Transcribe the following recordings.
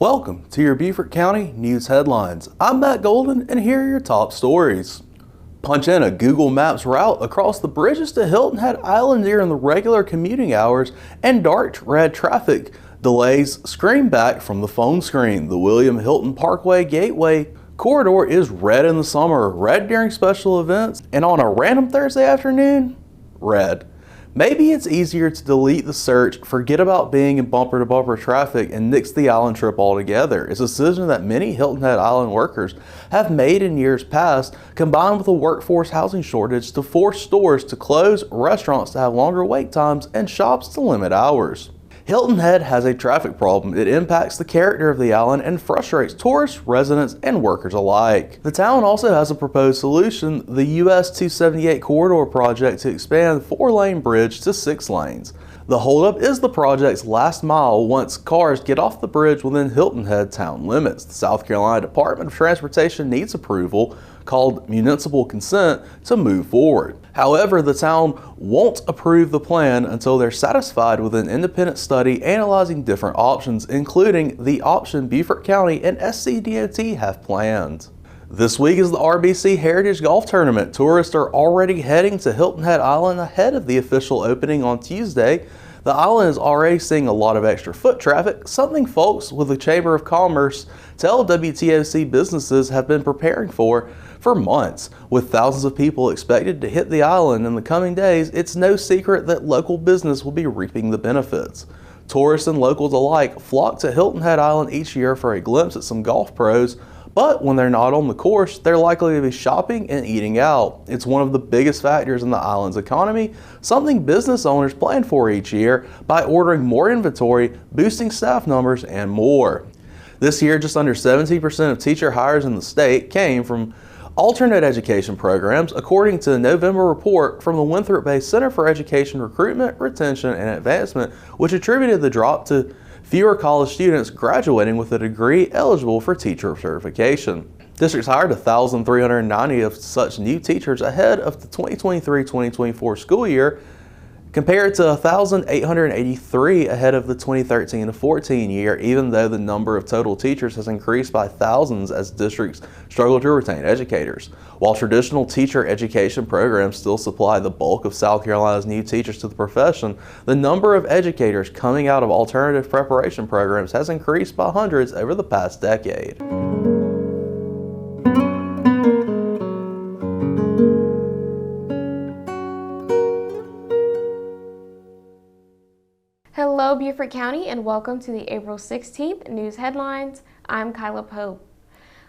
Welcome to your Beaufort County News Headlines. I'm Matt Golden and here are your top stories. Punch in a Google Maps route across the bridges to Hilton Head Island during the regular commuting hours and dark red traffic delays scream back from the phone screen. The William Hilton Parkway Gateway corridor is red in the summer, red during special events, and on a random Thursday afternoon, red. Maybe it's easier to delete the search, forget about being in bumper-to-bumper traffic, and nix the island trip altogether. It's a decision that many Hilton Head Island workers have made in years past, combined with a workforce housing shortage to force stores to close, restaurants to have longer wait times, and shops to limit hours. Hilton Head has a traffic problem. It impacts the character of the island and frustrates tourists, residents, and workers alike. The town also has a proposed solution, the US 278 corridor project to expand the 4-lane bridge to 6 lanes. The holdup is the project's last mile once cars get off the bridge within Hilton Head town limits. The South Carolina Department of Transportation needs approval, called municipal consent, to move forward. However, the town won't approve the plan until they're satisfied with an independent study analyzing different options, including the option Beaufort County and SCDOT have planned. This week is the RBC Heritage Golf Tournament. Tourists are already heading to Hilton Head Island ahead of the official opening on Tuesday. The island is already seeing a lot of extra foot traffic, something folks with the Chamber of Commerce tell WTOC businesses have been preparing for months. With thousands of people expected to hit the island in the coming days, it's no secret that local business will be reaping the benefits. Tourists and locals alike flock to Hilton Head Island each year for a glimpse at some golf pros, but when they're not on the course, they're likely to be shopping and eating out. It's one of the biggest factors in the island's economy, something business owners plan for each year by ordering more inventory, boosting staff numbers, and more. This year, just under 17% of teacher hires in the state came from alternate education programs, according to a November report from the Winthrop-based Center for Education Recruitment, Retention, and Advancement, which attributed the drop to fewer college students graduating with a degree eligible for teacher certification. Districts hired 1,390 of such new teachers ahead of the 2023-2024 school year, compared to 1,883 ahead of the 2013-14 year, even though the number of total teachers has increased by thousands as districts struggle to retain educators. While traditional teacher education programs still supply the bulk of South Carolina's new teachers to the profession, the number of educators coming out of alternative preparation programs has increased by hundreds over the past decade. Hello Beaufort County and welcome to the April 16th News Headlines. I'm Keighla Pope.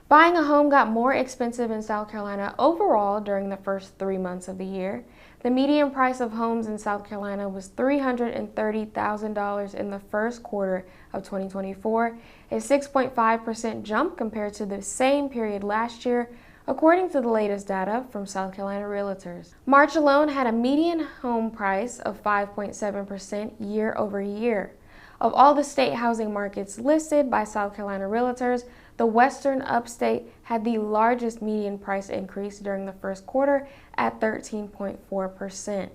Buying a home got more expensive in South Carolina overall during the first 3 months of the year. The median price of homes in South Carolina was $330,000 in the first quarter of 2024, a 6.5% jump compared to the same period last year, according to the latest data from South Carolina Realtors. March alone had a median home price of 5.7% year over year. Of all the state housing markets listed by South Carolina Realtors, the Western Upstate had the largest median price increase during the first quarter at 13.4%.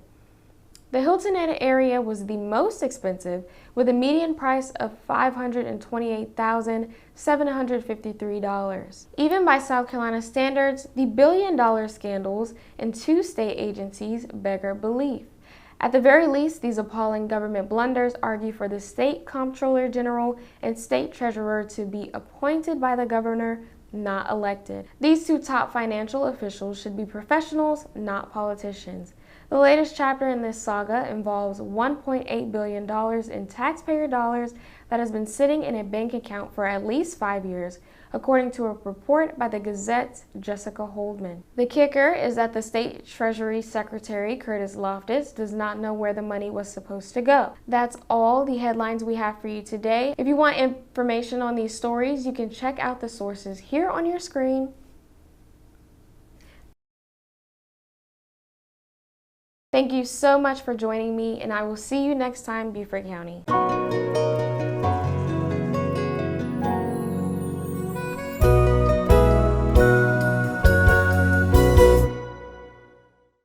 The Hilton Head area was the most expensive, with a median price of $528,753. Even by South Carolina standards, the billion-dollar scandals in 2 state agencies beggar belief. At the very least, these appalling government blunders argue for the state comptroller general and state treasurer to be appointed by the governor, not elected. These 2 top financial officials should be professionals, not politicians. The latest chapter in this saga involves $1.8 billion in taxpayer dollars that has been sitting in a bank account for at least 5 years, according to a report by the Gazette's Jessica Holdman. The kicker is that the State Treasury Secretary, Curtis Loftus, does not know where the money was supposed to go. That's all the headlines we have for you today. If you want information on these stories, you can check out the sources here on your screen. Thank you so much for joining me, and I will see you next time, Beaufort County.